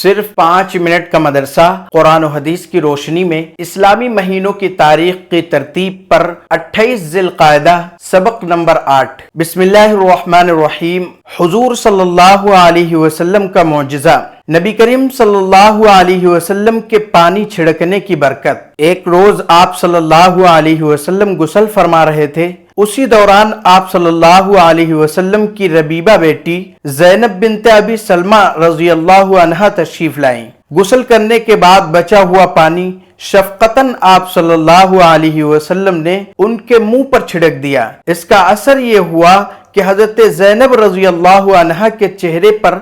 صرف 5 منٹ کا مدرسہ قرآن و حدیث کی روشنی میں اسلامی مہینوں کی تاریخ کی ترتیب پر 28 ذی القعدہ سبق نمبر 8۔ بسم اللہ الرحمن الرحیم۔ حضور صلی اللہ علیہ وسلم کا معجزہ، نبی کریم صلی اللہ علیہ وسلم کے پانی چھڑکنے کی برکت۔ ایک روز آپ صلی اللہ علیہ وسلم غسل فرما رہے تھے، اسی دوران آپ صلی اللہ علیہ وسلم کی ربیبہ بیٹی زینب بنت ابی سلمہ رضی اللہ عنہا تشریف لائیں۔ غسل کرنے کے بعد بچا ہوا پانی شفقتاً آپ صلی اللہ علیہ وسلم نے ان کے منہ پر چھڑک دیا۔ اس کا اثر یہ ہوا کہ حضرت زینب رضی اللہ عنہا کے چہرے پر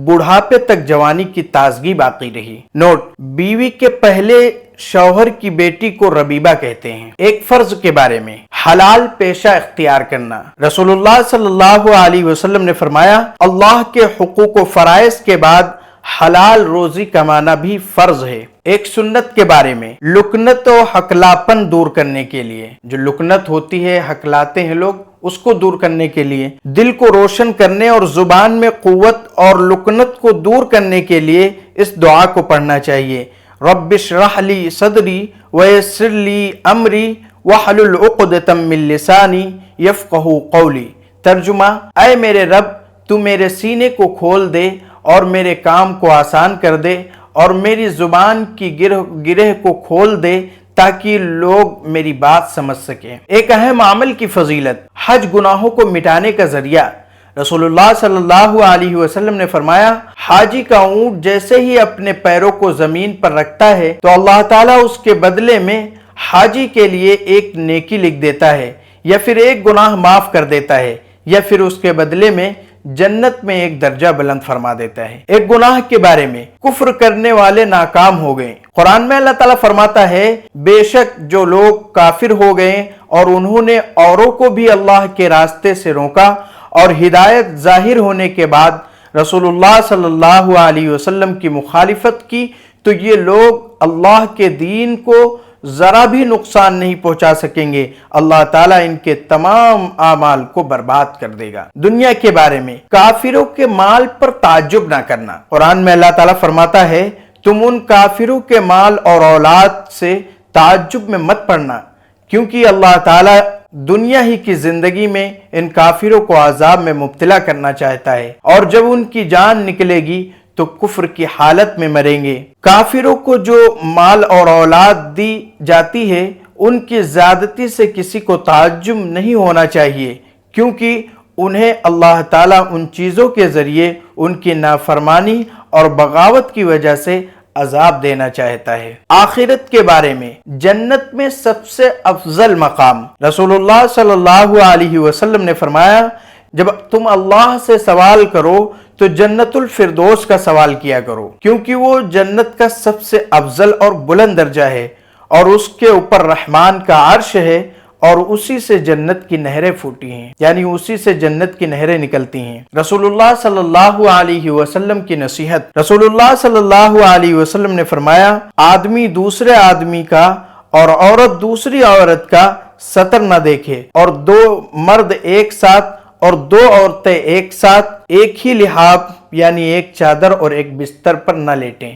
بڑھاپے تک جوانی کی تازگی باقی رہی۔ نوٹ: بیوی کے پہلے شوہر کی بیٹی کو ربیبہ کہتے ہیں۔ ایک فرض کے بارے میں، حلال پیشہ اختیار کرنا۔ رسول اللہ صلی اللہ علیہ وسلم نے فرمایا، اللہ کے حقوق و فرائض کے بعد حلال روزی کمانا بھی فرض ہے۔ ایک سنت کے بارے میں، لکنت و ہکلاپن دور کرنے کے لیے، جو لکنت ہوتی ہے، ہکلاتے ہیں لوگ، اس کو دور کرنے کے لیے، دل کو روشن کرنے اور زبان میں قوت اور لکنت کو دور کرنے کے لیے اس دعا کو پڑھنا چاہیے: رب اشرح لی صدری ویسر لی امری واحلل عقدۃ من لسانی یفقہوا قولی۔ ترجمہ: اے میرے رب، تو میرے سینے کو کھول دے اور میرے کام کو آسان کر دے اور میری زبان کی گرہ کو کھول دے تاکہ لوگ میری بات سمجھ سکیں۔ ایک اہم عمل کی فضیلت، حج گناہوں کو مٹانے کا ذریعہ۔ رسول اللہ صلی اللہ علیہ وسلم نے فرمایا، حاجی کا اونٹ جیسے ہی اپنے پیروں کو زمین پر رکھتا ہے تو اللہ تعالیٰ اس کے بدلے میں حاجی کے لیے ایک نیکی لکھ دیتا ہے، یا پھر ایک گناہ معاف کر دیتا ہے، یا پھر اس کے بدلے میں جنت میں ایک درجہ بلند فرما دیتا ہے۔ ایک گناہ کے بارے میں، کفر کرنے والے ناکام ہو گئے۔ قرآن میں اللہ تعالیٰ فرماتا ہے، بے شک جو لوگ کافر ہو گئے اور انہوں نے اوروں کو بھی اللہ کے راستے سے روکا اور ہدایت ظاہر ہونے کے بعد رسول اللہ صلی اللہ علیہ وسلم کی مخالفت کی، تو یہ لوگ اللہ کے دین کو ذرا بھی نقصان نہیں پہنچا سکیں گے۔ اللہ تعالیٰ ان کے تمام اعمال کو برباد کر دے گا۔ دنیا کے بارے میں، کافروں کے مال پر تعجب نہ کرنا۔ قرآن میں اللہ تعالیٰ فرماتا ہے، تم ان کافروں کے مال اور اولاد سے تعجب میں مت پڑنا، کیونکہ اللہ تعالیٰ دنیا ہی کی زندگی میں ان کافروں کو عذاب میں مبتلا کرنا چاہتا ہے، اور جب ان کی جان نکلے گی تو کفر کی حالت میں مریں گے۔ کافروں کو جو مال اور اولاد دی جاتی ہے، ان کی زیادتی سے کسی کو تعجب نہیں ہونا چاہیے، کیونکہ انہیں اللہ تعالیٰ ان چیزوں کے ذریعے ان کی نافرمانی اور بغاوت کی وجہ سے عذاب دینا چاہتا ہے۔ آخرت کے بارے میں، جنت میں سب سے افضل مقام۔ رسول اللہ صلی اللہ علیہ وسلم نے فرمایا، جب تم اللہ سے سوال کرو تو جنت الفردوس کا سوال کیا کرو، کیونکہ وہ جنت کا سب سے افضل اور بلند درجہ ہے، اور اس کے اوپر رحمان کا عرش ہے، اور اسی سے جنت کی نہریں پھوٹی ہیں، یعنی اسی سے جنت کی نہریں نکلتی ہیں۔ رسول اللہ صلی اللہ علیہ وسلم کی نصیحت۔ رسول اللہ صلی اللہ علیہ وسلم نے فرمایا، آدمی دوسرے آدمی کا اور عورت دوسری عورت کا سطر نہ دیکھے، اور 2 مرد ایک ساتھ اور 2 عورتیں ایک ساتھ ایک ہی لحاف یعنی ایک چادر اور ایک بستر پر نہ لیٹیں۔